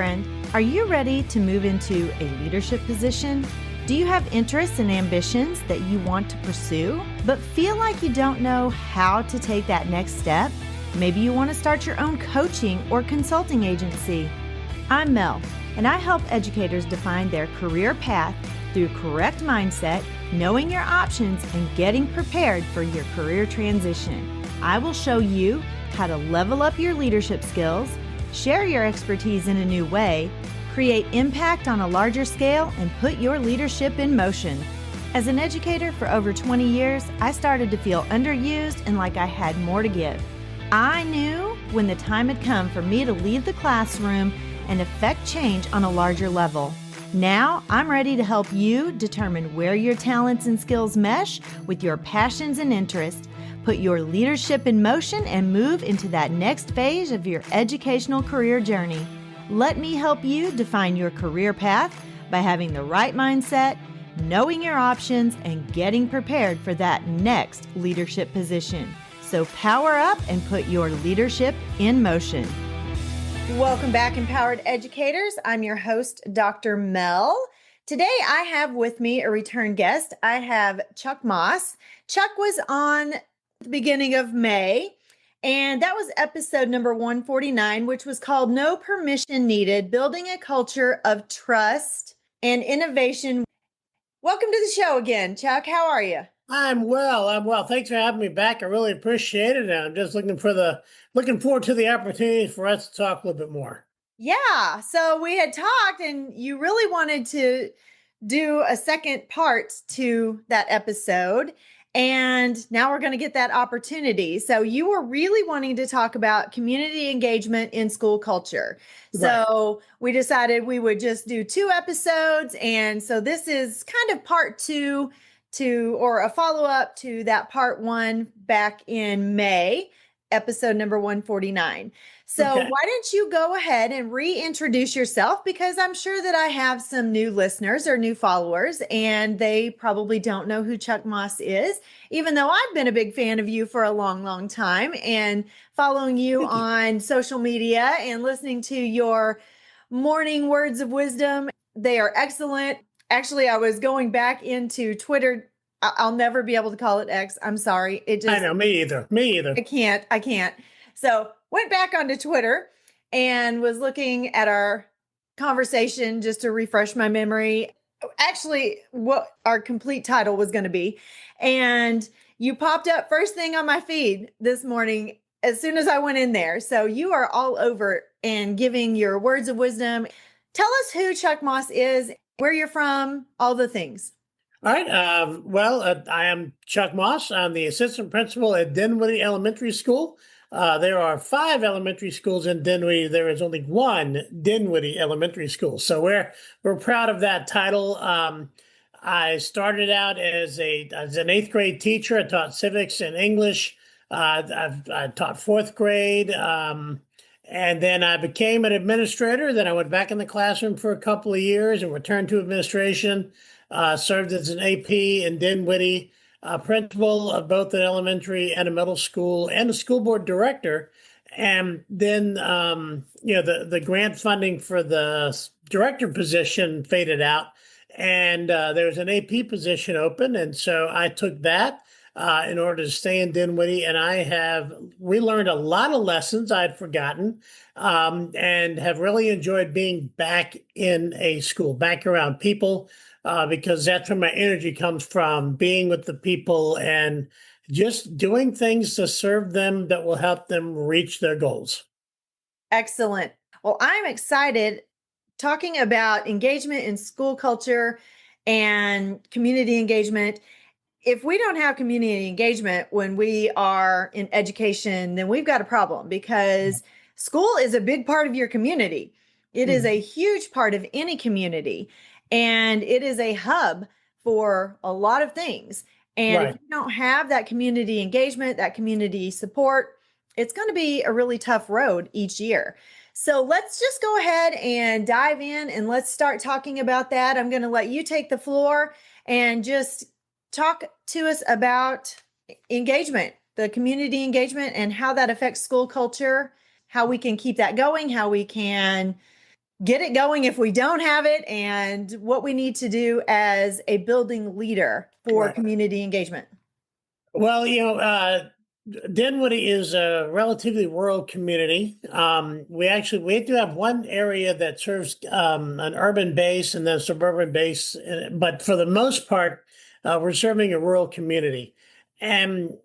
friend. Are you ready to move into a leadership position? Do you have interests and ambitions that you want to pursue, but feel like you don't know how to take that next step? Maybe you want to start your own coaching or consulting agency. I'm Mel, and I help educators define their career path through correct mindset, knowing your options, and getting prepared for your career transition. I will show you how to level up your leadership skills, share your expertise in a new way, create impact on a larger scale, and put your leadership in motion. As an educator for over 20 years, I started to feel underused and like I had more to give. I knew when the time had come for me to leave the classroom and affect change on a larger level. Now, I'm ready to help you determine where your talents and skills mesh with your passions and interests, put your leadership in motion, and move into that next phase of your educational career journey. Let me help you define your career path by having the right mindset, knowing your options, and getting prepared for that next leadership position. So power up and put your leadership in motion. Welcome back, Empowered Educators. I'm your host, Dr. Mel. Today, I have with me a return guest. I have Chuck Moss. Chuck was on the beginning of May, and that was episode number 149, which was called No Permission Needed, Building a Culture of Trust and Innovation. Welcome to the show again, Chuck. How are you? I'm well. Thanks for having me back. I really appreciate it. And I'm just looking forward to the opportunity for us to talk a little bit more. Yeah. So we had talked and you really wanted to do a second part to that episode. And now we're going to get that opportunity. So you were really wanting to talk about community engagement in school culture. So we decided we would just do 2 episodes. And so this is kind of part 2 or a follow-up to that part 1 back in May, episode number 149. So Why don't you go ahead and reintroduce yourself, because I'm sure that I have some new listeners or new followers, and they probably don't know who Chuck Moss is, even though I've been a big fan of you for a long, long time and following you on social media and listening to your morning words of wisdom. They are excellent. Actually, I was going back into Twitter. I'll never be able to call it X. I'm sorry. I know, me either. I can't. So went back onto Twitter and was looking at our conversation just to refresh my memory. Actually, what our complete title was going to be. And you popped up first thing on my feed this morning as soon as I went in there. So you are all over and giving your words of wisdom. Tell us who Chuck Moss is, where you're from, all the things. All right. I am Chuck Moss. I'm the assistant principal at Dinwiddie Elementary School. There are 5 elementary schools in Dinwiddie. There is only 1 Dinwiddie Elementary School. So we're proud of that title. I started out as an 8th grade teacher. I taught civics and English. I taught 4th grade. And then I became an administrator. Then I went back in the classroom for a couple of years and returned to administration. Served as an AP in Dinwiddie, principal of both an elementary and a middle school, and a school board director. And then, the grant funding for the director position faded out, and there was an AP position open. And so I took that in order to stay in Dinwiddie. And I have relearned a lot of lessons I'd forgotten, and have really enjoyed being back in a school, back around people. Because that's where my energy comes from, being with the people and just doing things to serve them that will help them reach their goals. Excellent. Well, I'm excited talking about engagement in school culture and community engagement. If we don't have community engagement when we are in education, then we've got a problem, because school is a big part of your community. It is a huge part of any community. And it is a hub for a lot of things. And if you don't have that community engagement, that community support, it's going to be a really tough road each year. So let's just go ahead and dive in and let's start talking about that. I'm going to let you take the floor and just talk to us about engagement, the community engagement, and how that affects school culture, how we can keep that going, how we can get it going if we don't have it, and what we need to do as a building leader for Right. community engagement. Well, Dinwiddie is a relatively rural community. We do have one area that serves an urban base and then suburban base, but for the most part, we're serving a rural community. And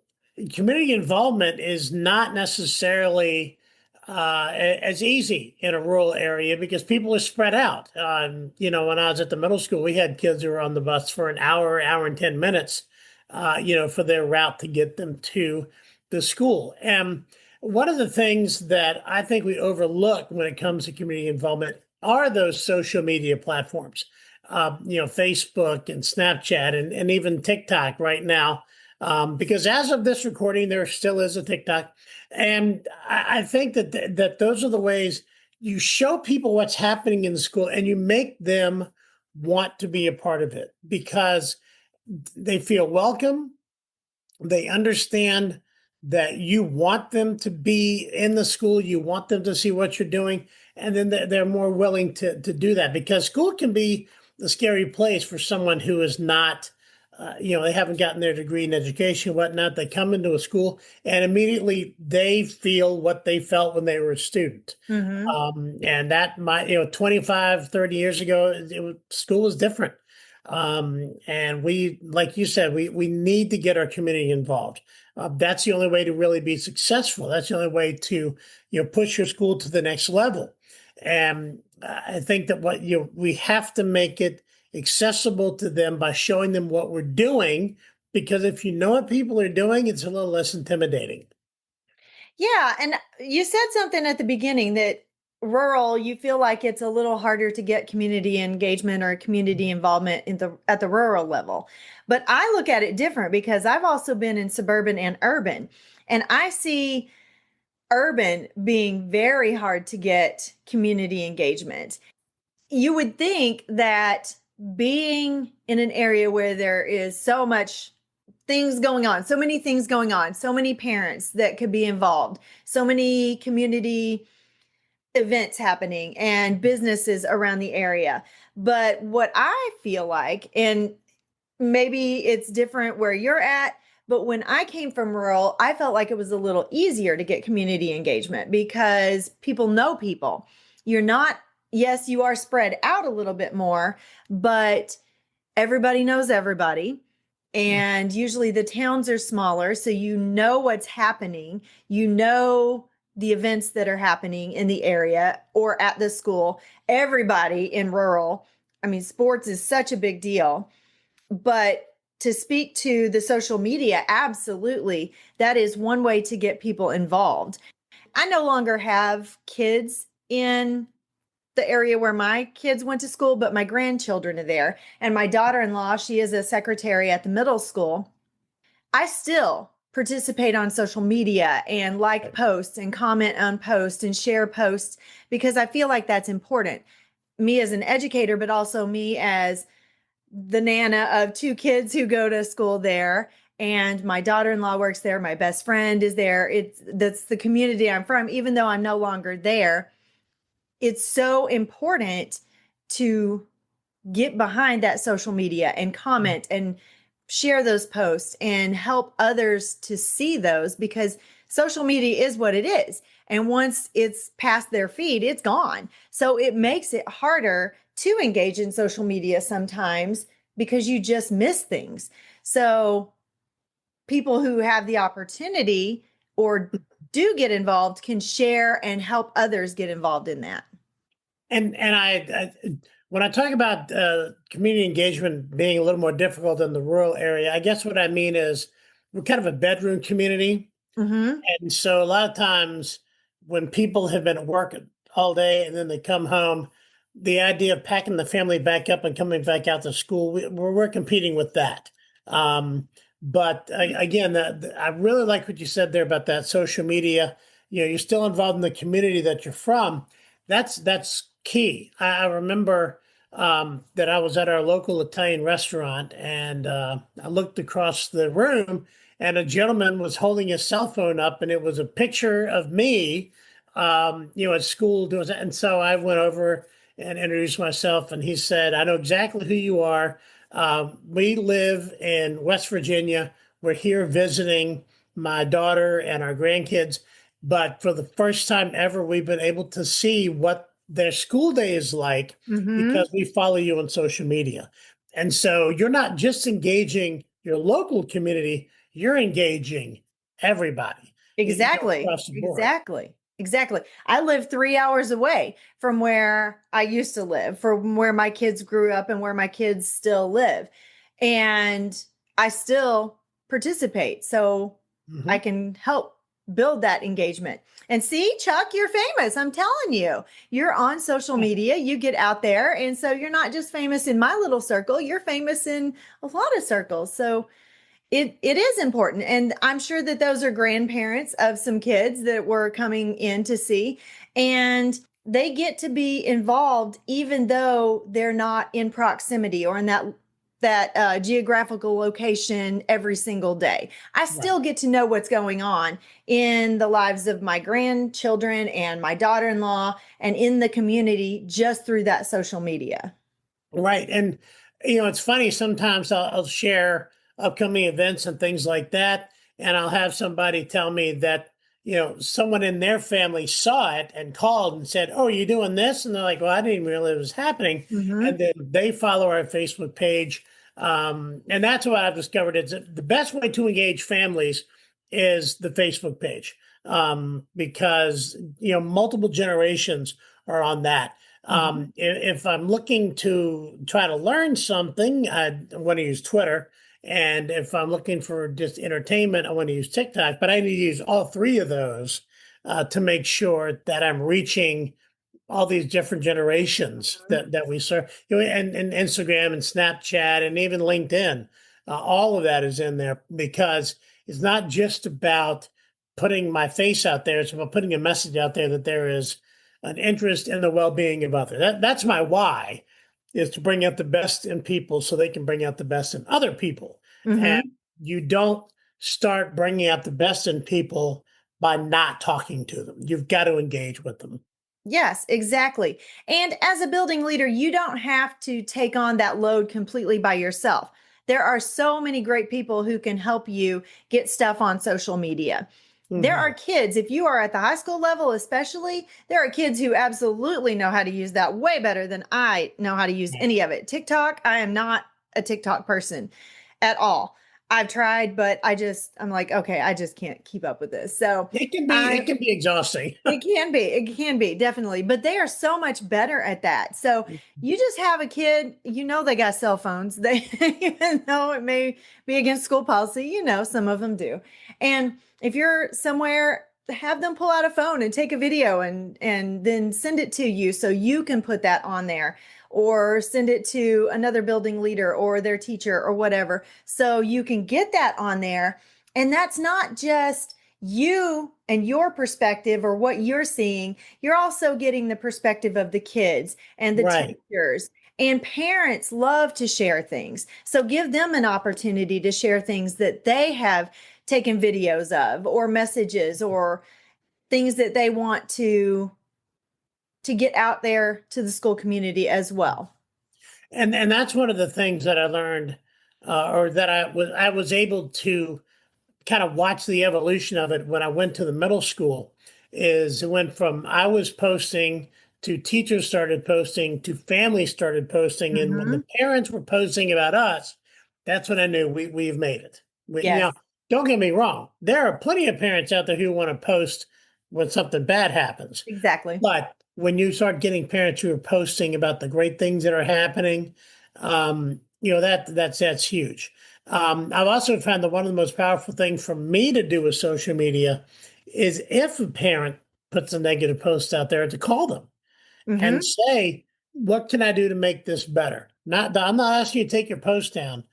community involvement is not necessarily as easy in a rural area because people are spread out. When I was at the middle school, we had kids who were on the bus for an hour and 10 minutes, for their route to get them to the school. And one of the things that I think we overlook when it comes to community involvement are those social media platforms, Facebook and Snapchat and even TikTok right now. Because as of this recording, there still is a TikTok. And I think that those are the ways you show people what's happening in the school and you make them want to be a part of it because they feel welcome. They understand that you want them to be in the school, you want them to see what you're doing, and then they're more willing to do that because school can be a scary place for someone who is not, they haven't gotten their degree in education, whatnot. They come into a school and immediately they feel what they felt when they were a student. Mm-hmm. And that might, 25, 30 years ago, school was different. And we, like you said, we need to get our community involved. That's the only way to really be successful. That's the only way to, push your school to the next level. And I think that we have to make it accessible to them by showing them what we're doing, because if you know what people are doing, it's a little less intimidating. Yeah, and you said something at the beginning that rural, you feel like it's a little harder to get community engagement or community involvement at the rural level. But I look at it different because I've also been in suburban and urban, and I see urban being very hard to get community engagement. You would think that being in an area where there is so much things going on, so many things going on, so many parents that could be involved, so many community events happening and businesses around the area. But what I feel like, and maybe it's different where you're at, but when I came from rural, I felt like it was a little easier to get community engagement because people know people. You're not, yes, you are spread out a little bit more, but everybody knows everybody. And usually the towns are smaller, so you know what's happening. You know the events that are happening in the area or at the school. Everybody in rural, I mean, sports is such a big deal. But to speak to the social media, absolutely, that is one way to get people involved. I no longer have kids in the area where my kids went to school, but my grandchildren are there. And my daughter in law, she is a secretary at the middle school. I still participate on social media and like posts and comment on posts and share posts because I feel like that's important. Me as an educator, but also me as the nana of two kids who go to school there. And my daughter-in-law works there. My best friend is there. That's the community I'm from, even though I'm no longer there. It's so important to get behind that social media and comment and share those posts and help others to see those because social media is what it is. And once it's past their feed, it's gone. So it makes it harder to engage in social media sometimes because you just miss things. So people who have the opportunity or do get involved can share and help others get involved in that. And when I talk about community engagement being a little more difficult in the rural area, I guess what I mean is we're kind of a bedroom community. Mm-hmm. And so a lot of times when people have been at work all day and then they come home, the idea of packing the family back up and coming back out to school, we're competing with that. But again, I really like what you said there about that social media. You're still involved in the community that you're from. That's key. I remember that I was at our local Italian restaurant and I looked across the room and a gentleman was holding his cell phone up and it was a picture of me, at school doing that. And so I went over and introduced myself. And he said, I know exactly who you are. We live in West Virginia. We're here visiting my daughter and our grandkids. But for the first time ever, we've been able to see what their school day is like Mm-hmm. because we follow you on social media. And so you're not just engaging your local community, you're engaging everybody, Exactly. across the board. Exactly. Exactly. I live 3 hours away from where I used to live, from where my kids grew up and where my kids still live. And I still participate. So I Mhm. can help build that engagement. And see, Chuck, you're famous. I'm telling you, you're on social media, you get out there. And so you're not just famous in my little circle, you're famous in a lot of circles. So it is important. And I'm sure that those are grandparents of some kids that were coming in to see. And they get to be involved even though they're not in proximity or in that geographical location every single day. I Right. still get to know what's going on in the lives of my grandchildren and my daughter-in-law and in the community just through that social media. Right. And, it's funny. Sometimes I'll share upcoming events and things like that. And I'll have somebody tell me that, someone in their family saw it and called and said, "Oh, are you doing this?" And they're like, "Well, I didn't even realize it was happening." And Mm-hmm. then they follow our Facebook page. And that's what I've discovered is that the best way to engage families is the Facebook page, because, multiple generations are on that. Mm-hmm. If I'm looking to try to learn something, I want to use Twitter. And if I'm looking for just entertainment, I want to use TikTok. But I need to use all three of those to make sure that I'm reaching all these different generations that we serve. And Instagram and Snapchat and even LinkedIn, all of that is in there because it's not just about putting my face out there; it's about putting a message out there that there is an interest in the well-being of others. That's my why, is to bring out the best in people so they can bring out the best in other people. And Mm-hmm. you don't start bringing out the best in people by not talking to them. You've got to engage with them. Yes, exactly. And as a building leader, you don't have to take on that load completely by yourself. There are so many great people who can help you get stuff on social media. There are Mhm. kids, if you are at the high school level, especially, there are kids who absolutely know how to use that way better than I know how to use any of it. TikTok, I am not a TikTok person at all. I've tried, but I'm like, okay, I just can't keep up with this. So It I can be exhausting. it can be, definitely. But they are so much better at that. So you just have a kid, they got cell phones. They, even though it may be against school policy, some of them do. And if you're somewhere, have them pull out a phone and take a video and then send it to you so you can put that on there or send it to another building leader or their teacher or whatever. So you can get that on there. And that's not just you and your perspective or what you're seeing, you're also getting the perspective of the kids and the Right. teachers. And parents love to share things. So give them an opportunity to share things that they have taken videos of or messages or things that they want to get out there to the school community as well. And that's one of the things that I learned, or that I was able to kind of watch the evolution of it when I went to the middle school. Is it went from I was posting to teachers started posting to families started posting, and when the Mm-hmm. parents were posting about us, that's when I knew we've made it. Yes, Don't get me wrong. There are plenty of parents out there who want to post when something bad happens, exactly. but when you start getting parents who are posting about the great things that are happening, that's huge. I've also found that one of the most powerful things for me to do with social media is if a parent puts a negative post out there, to call them and Mm-hmm. say, "What can I do to make this better?" I'm not asking you to take your post down,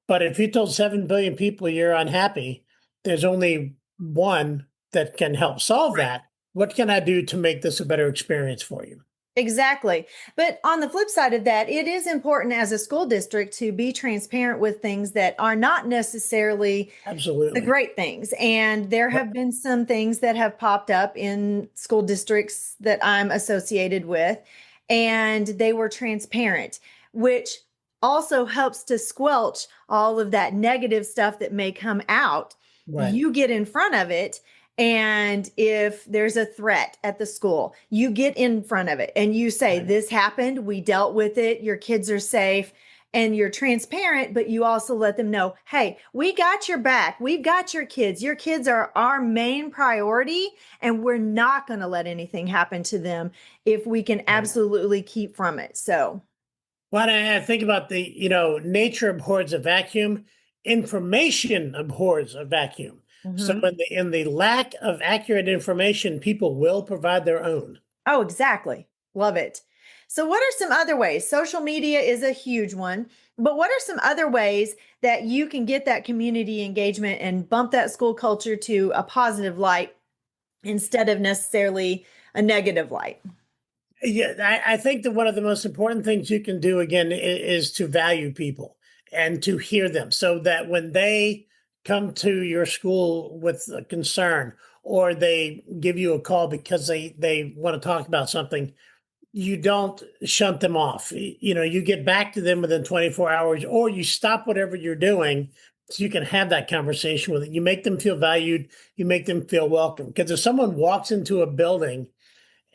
but if you told 7 billion people you're unhappy, there's only one that can help solve Right. that. What can I do to make this a better experience for you? Exactly. But on the flip side of that, it is important as a school district to be transparent with things that are not necessarily the Absolutely. great things. And there Right. have been some things that have popped up in school districts that I'm associated with. and they were transparent, which also helps to squelch all of that negative stuff that may come out. Right. You get in front of it. And if there's a threat at the school, you get in front of it and you say, Right. this happened, we dealt with it, your kids are safe, and you're transparent, but you also let them know, hey, we got your back. We've got your kids. Your kids are our main priority, and we're not going to let anything happen to them if we can Right. absolutely keep from it. So, When I think about the, nature abhors a vacuum, information abhors a vacuum. So mhm. in the lack of accurate information, people will provide their own. Oh, exactly. Love it. So, what are some other ways? Social media is a huge one, but what are some other ways that you can get that community engagement and bump that school culture to a positive light instead of necessarily a negative light? Yeah, I think that one of the most important things you can do again is to value people and to hear them so that when they come to your school with a concern or they give you a call because they want to talk about something, you don't shunt them off. You get back to them within 24 hours or you stop whatever you're doing so you can have that conversation with it. You make them feel valued, you make them feel welcome. Because if someone walks into a building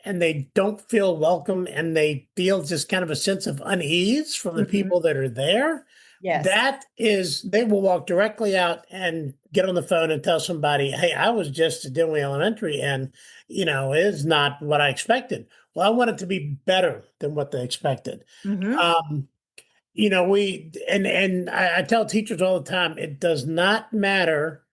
and they don't feel welcome and they feel just kind of a sense of unease from the Mhm. people that are there, Yes. that is, they will walk directly out and get on the phone and tell somebody, hey, I was just at Dinwiddie Elementary and, it's not what I expected. Well, I want it to be better than what they expected. Hmm. Um, I tell teachers all the time, it does not matter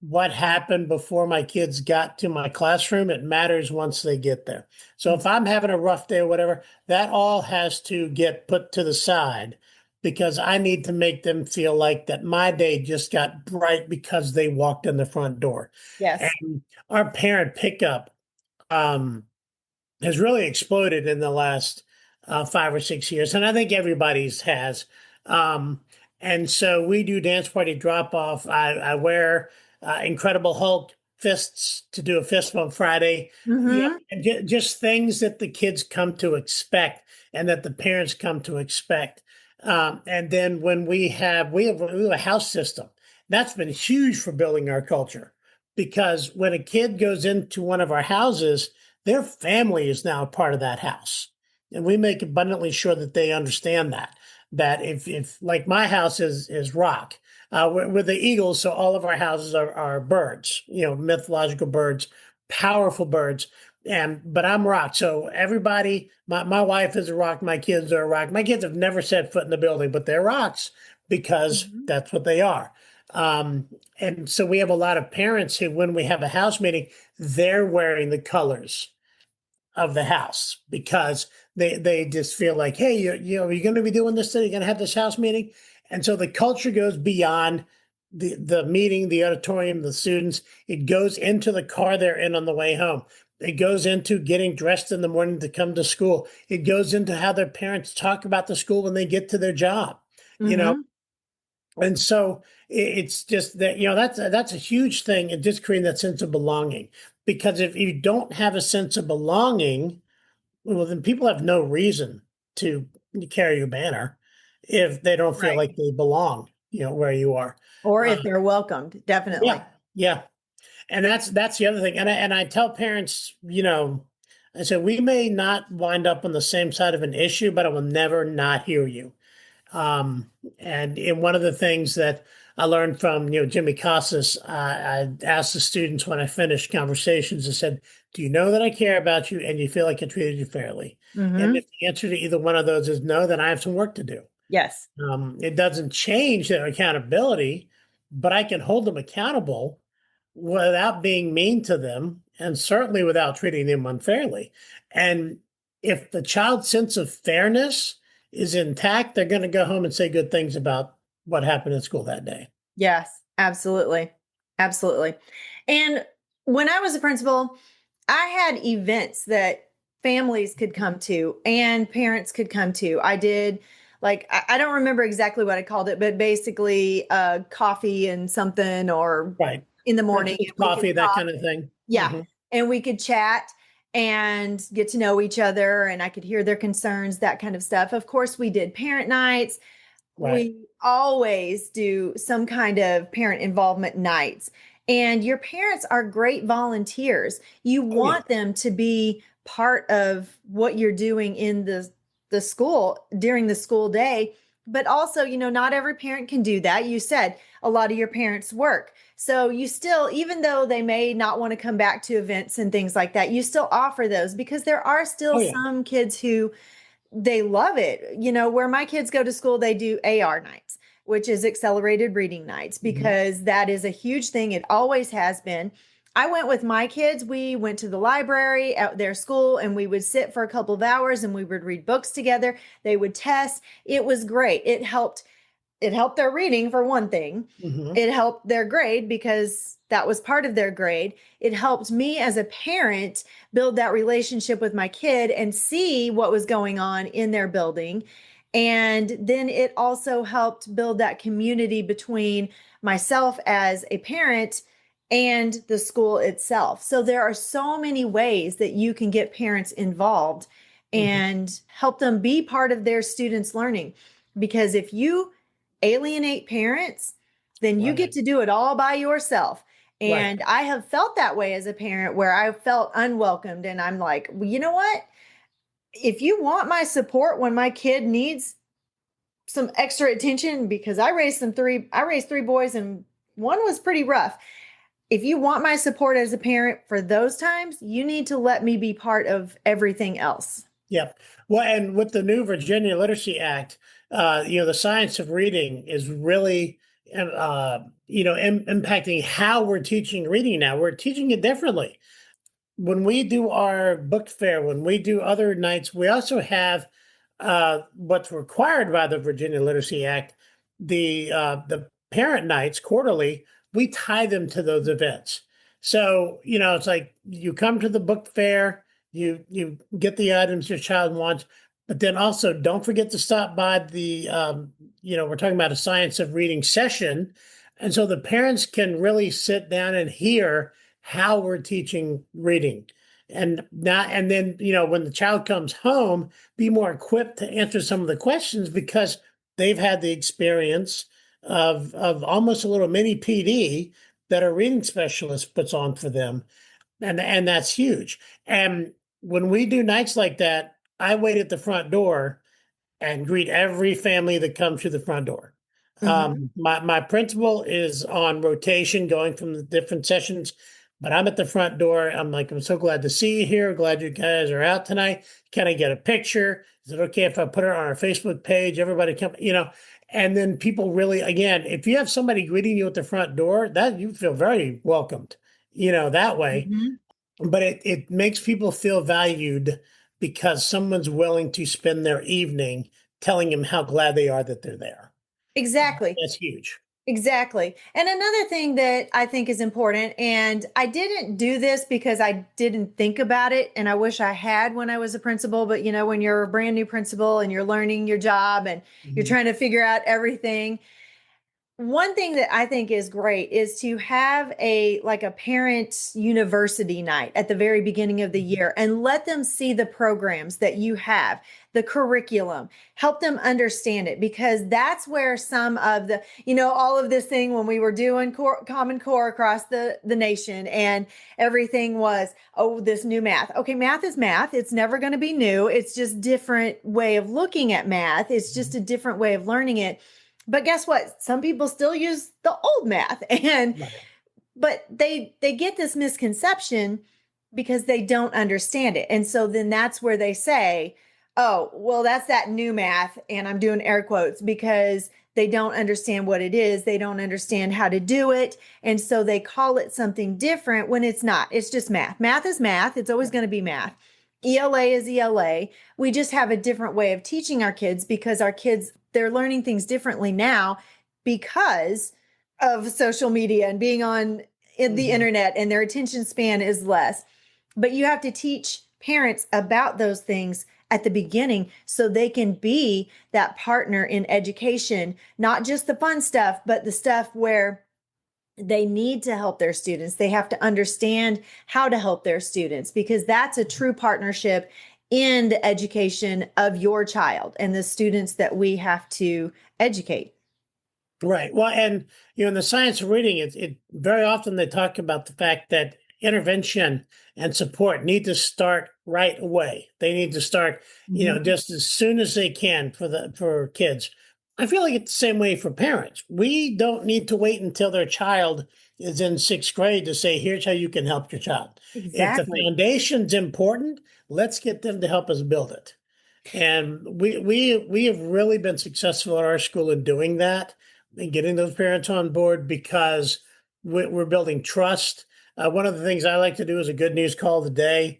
what happened before my kids got to my classroom. It matters once they get there. So if I'm having a rough day or whatever, that all has to get put to the side because I need to make them feel like that my day just got bright because they walked in the front door. Yes. And our parent pickup, um, has really exploded in the last 5 or 6 years, and I think everybody's has. Um, and so we do dance party drop off. I wear Incredible Hulk fists to do a fist bump Friday. Hmm. And just things that the kids come to expect and that the parents come to expect. And then when we have a house system that's been huge for building our culture because when a kid goes into one of our houses their family is now a part of that house. And we make abundantly sure that they understand that if like my house is rock, we're the Eagles, so all of our houses are birds, mythological birds, powerful birds. But I'm rock. So everybody, my wife is a rock, my kids are a rock. My kids have never set foot in the building, but they're rocks because Hmm. that's what they are. Um, and so we have a lot of parents who, when we have a house meeting, they're wearing the colors of the house because they just feel like, hey, you're going to be doing this thing, you're going to have this house meeting, and so the culture goes beyond the meeting, the auditorium, the students. It goes into the car they're in on the way home. It goes into getting dressed in the morning to come to school. It goes into how their parents talk about the school when they get to their job. You know, Hmm. and so it's just that, that's a huge thing and just creating that sense of belonging. Because if you don't have a sense of belonging, well, then people have no reason to carry your banner if they don't feel Right. like they belong, where you are. Or Uh, if they're welcomed, definitely. yeah, yeah, and that's the other thing. And I tell parents, I said we may not wind up on the same side of an issue, but I will never not hear you. And in one of the things that I learned from Jimmy Casas, I asked the students when I finished conversations, I said, "Do you know that I care about you and you feel like I treated you fairly?" And Hmm. if the answer to either one of those is no, then I have some work to do. Yes. It doesn't change their accountability, but I can hold them accountable without being mean to them and certainly without treating them unfairly. And if the child's sense of fairness is intact, they're going to go home and say good things about what happened in school that day. Yes, absolutely. Absolutely. And when I was a principal, I had events that families could come to and parents could come to. I did like I don't remember exactly what I called it, but basically coffee and something or Right. in the morning Breakfast, and we could coffee, that talk. kind of thing. Yeah. Hmm. And we could chat. and get to know each other, and I could hear their concerns, that kind of stuff. Of course, we did parent nights. Right. We always do some kind of parent involvement nights. And your parents are great volunteers. You Oh yeah. want them to be part of what you're doing in the school during the school day. But also, not every parent can do that. You said a lot of your parents work. So you still, even though they may not want to come back to events and things like that, you still offer those because there are still Oh yeah. some kids who they love it. Where my kids go to school, they do AR nights, which is accelerated reading nights, Hmm. because that is a huge thing. It always has been. I went with my kids. We went to the library at their school and we would sit for a couple of hours and we would read books together. They would test. It was great. It helped their reading, for one thing. Hmm. It helped their grade because that was part of their grade. It helped me as a parent build that relationship with my kid and see what was going on in their building. And then it also helped build that community between myself as a parent and the school itself. So there are so many ways that you can get parents involved Hmm. and help them be part of their students' learning. Because if you alienate parents, then you get Right. to do it all by yourself. Right. And I have felt that way as a parent where I felt unwelcomed. And I'm like, well, you know what? If you want my support when my kid needs some extra attention, because I raised three boys and one was pretty rough. If you want my support as a parent for those times, you need to let me be part of everything else. Yep. Well, and with the new Virginia Literacy Act, the science of reading is really, impacting how we're teaching reading now. We're teaching it differently. When we do our book fair, when we do other nights, we also have what's required by the Virginia Literacy Act, the parent nights quarterly. We tie them to those events. So it's like you come to the book fair, you get the items your child wants, but then also don't forget to stop by the we're talking about a science of reading session, and so the parents can really sit down and hear how we're teaching reading. And then when the child comes home, be more equipped to answer some of the questions because they've had the experience of almost a little mini PD that a reading specialist puts on for them. And that's huge. And when we do nights like that, I wait at the front door and greet every family that comes through the front door. Mhm. My principal is on rotation, going from the different sessions, but I'm at the front door. I'm like, I'm so glad to see you here. Glad you guys are out tonight. Can I get a picture? Is it okay if I put it on our Facebook page? Everybody come, and then people really, again, if you have somebody greeting you at the front door, that you feel very welcomed, that way. Mhm. But it makes people feel valued because someone's willing to spend their evening telling them how glad they are that they're there. Exactly. That's huge. Exactly. And another thing that I think is important, and I didn't do this because I didn't think about it, and I wish I had when I was a principal, but when you're a brand new principal and you're learning your job and you're Mhm. trying to figure out everything, one thing that I think is great is to have a parent university night at the very beginning of the year and let them see the programs that you have, the curriculum, help them understand it, because that's where some of all of this thing when we were doing Common Core across the nation, and everything was, oh, this new math. Okay, math is math. It's never going to be new. It's just different way of looking at math. It's just a different way of learning it. But guess what? Some people still use the old math, and Right. but they get this misconception because they don't understand it. And so then that's where they say, "Oh, well that's that new math," and I'm doing air quotes because they don't understand what it is. They don't understand how to do it. And so they call it something different when it's not. It's just math. Math is math. It's always going to be math. ELA is ELA. We just have a different way of teaching our kids because our kids, they're learning things differently now because of social media and being on the Mhm. internet, and their attention span is less. But you have to teach parents about those things at the beginning so they can be that partner in education, not just the fun stuff, but the stuff where they need to help their students. They have to understand how to help their students because that's a true partnership in the education of your child and the students that we have to educate. Right. Well, and in the science of reading, it very often they talk about the fact that intervention and support need to start right away. They need to start, Mhm. just as soon as they can for kids. I feel like it's the same way for parents. We don't need to wait until their child is in sixth grade to say, here's how you can help your child. If the Exactly. foundation's important, let's get them to help us build it. And we have really been successful at our school in doing that and getting those parents on board because we're building trust. One of the things I like to do is a good news call of the day.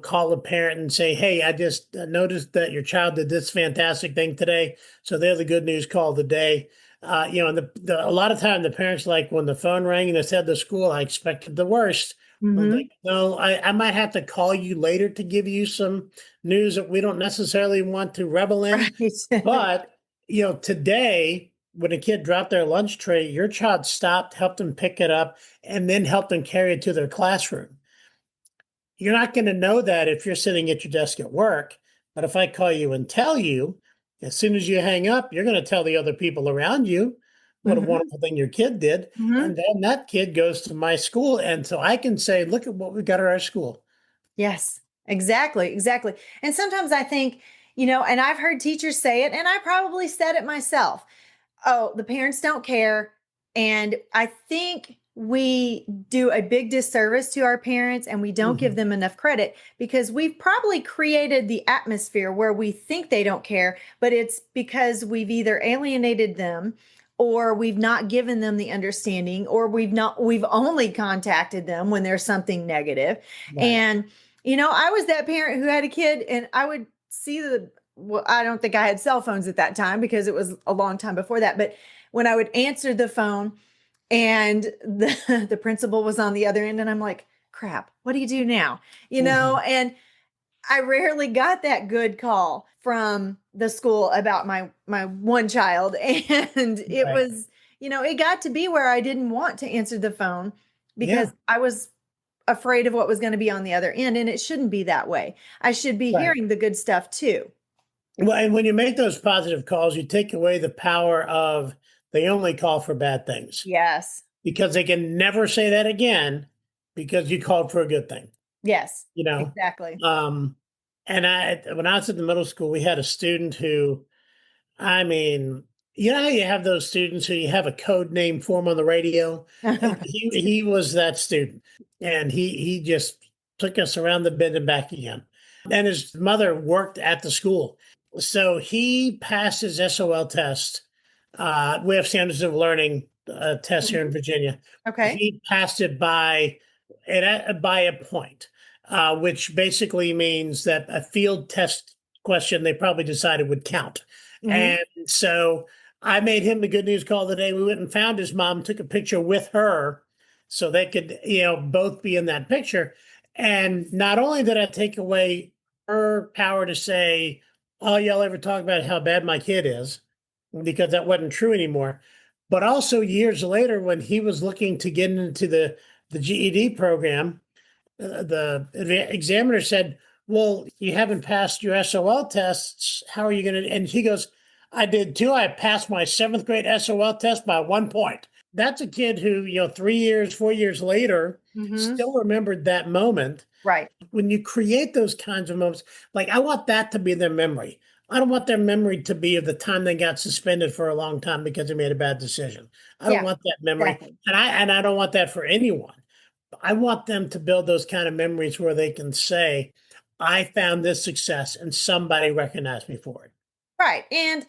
Call a parent and say, "Hey, I just noticed that your child did this fantastic thing today." So they're the good news call of the day. And a lot of time the parents like when the phone rang and they said to school, "I expected the worst." I'm like, Hmm. no, I might have to call you later to give you some news that we don't necessarily want to revel in. Right. But, today, when a kid dropped their lunch tray, your child stopped, helped them pick it up, and then helped them carry it to their classroom. You're not going to know that if you're sitting at your desk at work. But if I call you and tell you, as soon as you hang up, you're going to tell the other people around you what a Hmm. wonderful thing your kid did. Hmm. And then that kid goes to my school. And so I can say, look at what we got at our school. Yes, exactly, exactly. And sometimes I think, and I've heard teachers say it, and I probably said it myself. Oh, the parents don't care. And I think we do a big disservice to our parents and we don't give Mhm. them enough credit because we've probably created the atmosphere where we think they don't care, but it's because we've either alienated them or we've not given them the understanding or we've only contacted them when there's something negative. Right. And I was that parent who had a kid and I would see well, I don't think I had cell phones at that time because it was a long time before that. But when I would answer the phone and the principal was on the other end, and I'm like, crap, what do you do now? Mhm. And I rarely got that good call from the school about my one child. And it Right. was, it got to be where I didn't want to answer the phone Yeah. because I was afraid of what was going to be on the other end. And it shouldn't be that way. I should be Right. hearing the good stuff too. Well, and when you make those positive calls, you take away the power of they only call for bad things Yes. because they can never say that again because you called for a good thing, Yes, you know? exactly. Um, and when I was in the middle school, we had a student who, I mean, how you have those students who you have a code name for them on the radio? He was that student, and he just took us around the bend and back again. And his mother worked at the school, so he passed his SOL test. We have standards of learning tests here in Mhm. Virginia. Okay. He passed it by a point, which basically means that a field test question they probably decided would count. Mhm. And so I made him the good news call today. We went and found his mom, took a picture with her so they could, both be in that picture. And not only did I take away her power to say, all y'all ever talk about how bad my kid is, because that wasn't true anymore. But also years later, when he was looking to get into the GED program, the examiner said, well, you haven't passed your SOL tests. How are you going to? And he goes, I did too. I passed my seventh grade SOL test by 1 point. That's a kid who, 3 years, 4 years later, Mhm. still remembered that moment. Right. When you create those kinds of moments, like I want that to be their memory. I don't want their memory to be of the time they got suspended for a long time because they made a bad decision. I don't Yeah, want that memory, exactly. and I don't want that for anyone. I want them to build those kind of memories where they can say, I found this success and somebody recognized me for it. Right. And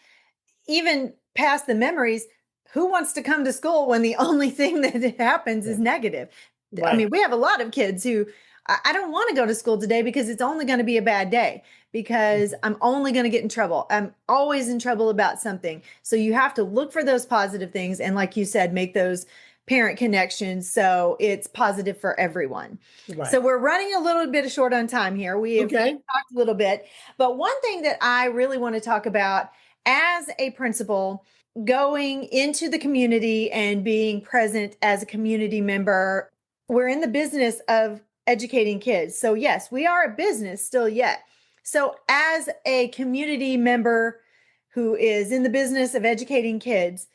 even past the memories, who wants to come to school when the only thing that happens is Yeah. negative? I Right. mean, we have a lot of kids who I don't want to go to school today because it's only going to be a bad day because Mhm. I'm only going to get in trouble. I'm always in trouble about something. So you have to look for those positive things. And like you said, make those parent connections so it's positive for everyone. So Right. we're running a little bit short on time here. We have Okay. talked a little bit, but one thing that I really want to talk about as a principal going into the community and being present as a community member. We're in the business of educating kids. So, yes, we are a business still yet. So, as a community member who is in the business of educating kids,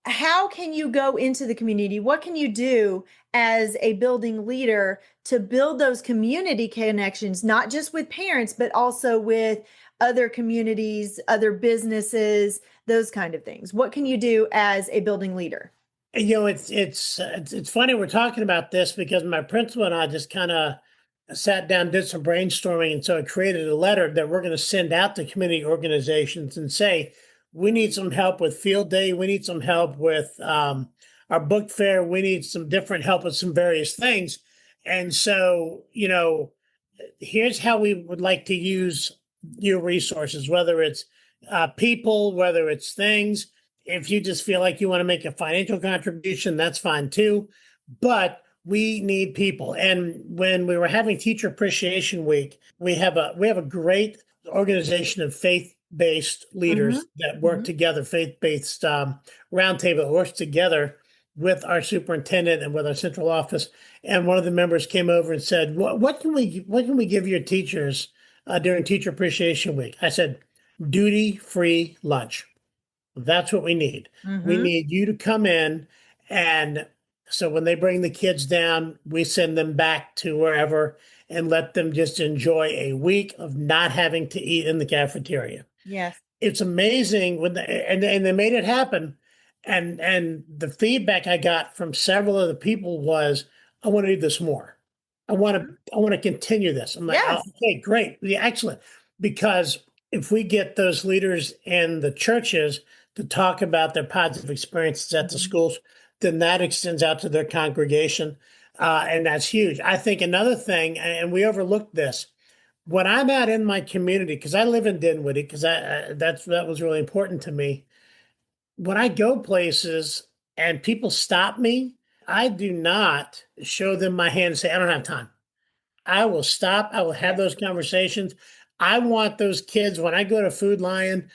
how can you go into the community? What can you do as a building leader to build those community connections, not just with parents, but also with other communities, other businesses, those kind of things? What can you do as a building leader? It's funny we're talking about this because my principal and I just kind of sat down, did some brainstorming, and so I created a letter that we're going to send out to community organizations and say we need some help with field day, we need some help with our book fair, we need some different help with some various things, and so here's how we would like to use your resources, whether it's people, whether it's things. If you just feel like you want to make a financial contribution, that's fine too. But we need people. And when we were having Teacher Appreciation Week, we have a great organization of faith-based Mm-hmm. leaders that work Mm-hmm. together, faith-based roundtable that works together with our superintendent and with our central office. And one of the members came over and said, what can we give your teachers during Teacher Appreciation Week?" I said, "Duty-free lunch. That's what we need. We Mm-hmm. need you to come in, and so when they bring the kids down, we send them back to wherever and let them just enjoy a week of not having to eat in the cafeteria." Yes. It's amazing when and they made it happen. And the feedback I got from several of the people was, "I want to do this more. I want to continue this." I'm like, "Oh, Yes. okay, great. Yeah, excellent." Because if we get those leaders in the churches to talk about their positive experiences at the Mm-hmm. schools, then that extends out to their congregation. And that's huge. I think another thing, and we overlooked this, when I'm out in my community, because I live in Dinwiddie, because that was really important to me. When I go places and people stop me, I do not show them my hand and say, "I don't have time." I will stop. I will have Yes. those conversations. I want those kids when I go to Food Lion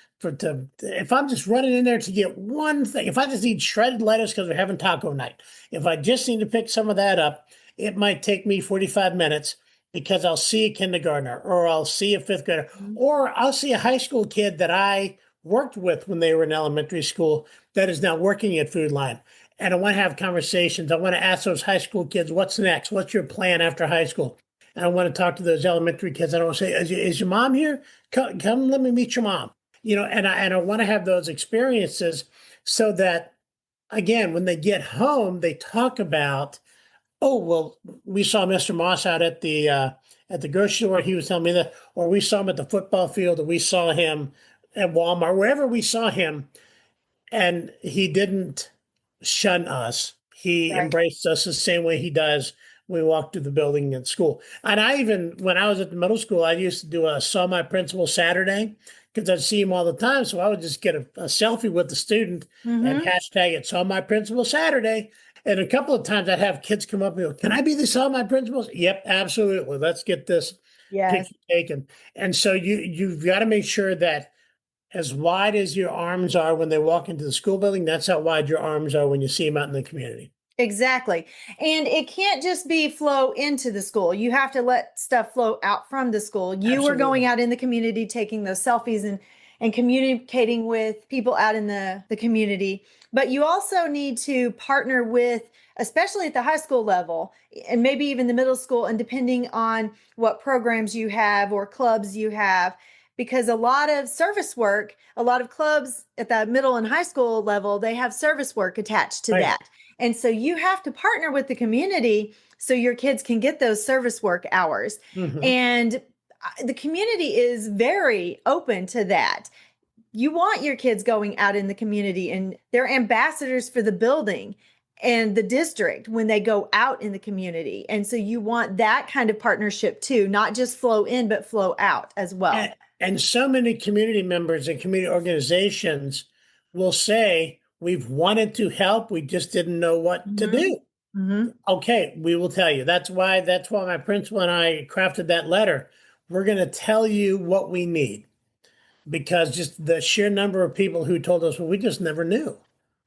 if I'm just running in there to get one thing, if I just need shredded lettuce because we're having taco night, if I just need to pick some of that up, it might take me 45 minutes because I'll see a kindergartner or I'll see a fifth grader Mm-hmm. or I'll see a high school kid that I worked with when they were in elementary school that is now working at Food Lion. And I want to have conversations. I want to ask those high school kids, what's next? What's your plan after high school? And I want to talk to those elementary kids. I don't want to say, is your mom here? Come, let me meet your mom. And I want to have those experiences so that, again, when they get home, they talk about, "Oh, well, we saw Mr. Moss out at the grocery store. He was telling me that, or we saw him at the football field, or we saw him at Walmart, wherever we saw him, and he didn't shun us. He Right. embraced us the same way he does when we walk through the building at school." And I even, when I was at the middle school, I used to do a Saw My Principal Saturday because I'd see him all the time. So I would just get a selfie with the student and Mm-hmm. hashtag it Saw My Principal Saturday. And a couple of times I'd have kids come up and go, "Can I be the Saw My Principal?" "Yep, absolutely. Let's get this Yes. picture taken." And so you've got to make sure that as wide as your arms are when they walk into the school building, that's how wide your arms are when you see them out in the community. Exactly. And it can't just be flow into the school. You have to let stuff flow out from the school. You were going Absolutely. out in the community, taking those selfies and communicating with people out in the community. But you also need to partner with, especially at the high school level, and maybe even the middle school, and depending on what programs you have or clubs you have, because a lot of service work, a lot of clubs at the middle and high school level, they have service work attached to Right. that. And so you have to partner with the community so your kids can get those service work hours. Hmm. And the community is very open to that. You want your kids going out in the community, and they're ambassadors for the building and the district when they go out in the community. And so you want that kind of partnership too, not just flow in, but flow out as well. And so many community members and community organizations will say, "We've wanted to help, we just didn't know what to Mm-hmm. do." Mm-hmm. Okay, we will tell you. That's why my principal and I crafted that letter. We're going to tell you what we need. because just the sheer number of people who told us, well, we just never knew.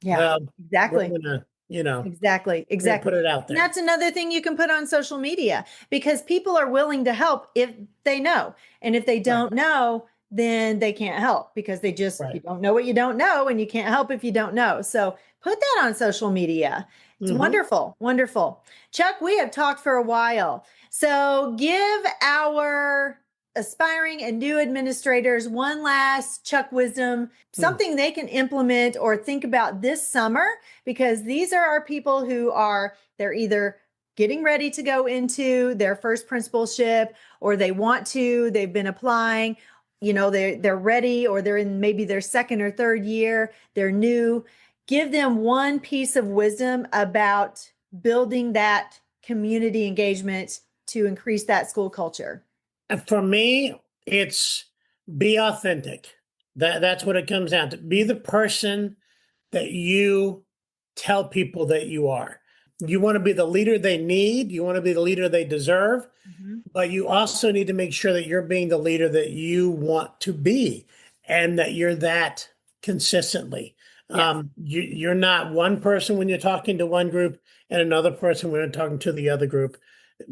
Yeah, Well, we're exactly. gonna, you know, Exactly, we're gonna exactly. put it out And there. that's another thing you can put on social media because people are willing to help if they know. And if they Right, don't know, then they can't help because you right. don't know what you don't know and you can't help if you don't know. So put that on social media. It's Hmm. wonderful, wonderful. Chuck, we have talked for a while. So give our aspiring and new administrators one last Chuck wisdom, something they can implement or think about this summer, because these are our people who are, they're either getting ready to go into their first principalship or they've been applying, they're ready, or they're in maybe their second or third year, they're new. Give them one piece of wisdom about building that community engagement to increase that school culture. And for me, it's be authentic. That's what it comes down to. Be the person that you tell people that you are. You want to be the leader they need. You want to be the leader they deserve. Mhm. But you also need to make sure that you're being the leader that you want to be and that you're that consistently. Yes. You're not one person when you're talking to one group and another person when you're talking to the other group.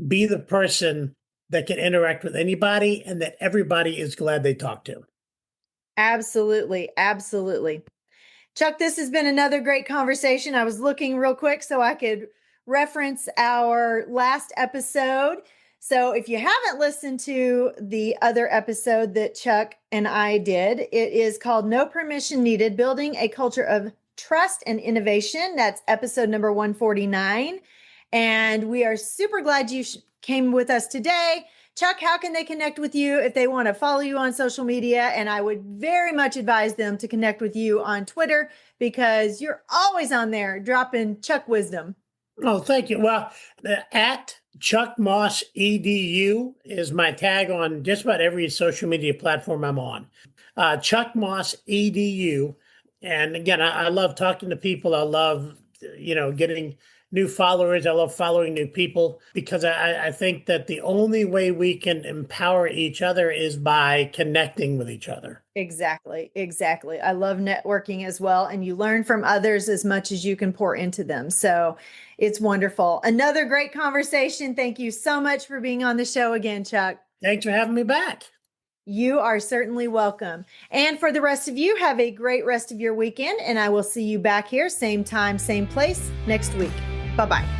Be the person that can interact with anybody and that everybody is glad they talk to. Absolutely. Absolutely. Chuck, this has been another great conversation. I was looking real quick so I could reference our last episode. So if you haven't listened to the other episode that Chuck and I did, it is called No Permission Needed, Building a Culture of Trust and Innovation. That's episode number 149. And we are super glad you came with us today. Chuck, how can they connect with you if they want to follow you on social media? And I would very much advise them to connect with you on Twitter because you're always on there dropping Chuck wisdom. Oh, thank you. Well, at Chuck Moss EDU is my tag on just about every social media platform I'm on. Chuck Moss EDU. And again, I love talking to people. I love, getting new followers. I love following new people because I think that the only way we can empower each other is by connecting with each other. Exactly. Exactly. I love networking as well. And you learn from others as much as you can pour into them. So it's wonderful. Another great conversation. Thank you so much for being on the show again, Chuck. Thanks for having me back. You are certainly welcome. And for the rest of you, have a great rest of your weekend. And I will see you back here, same time, same place next week. Bye bye.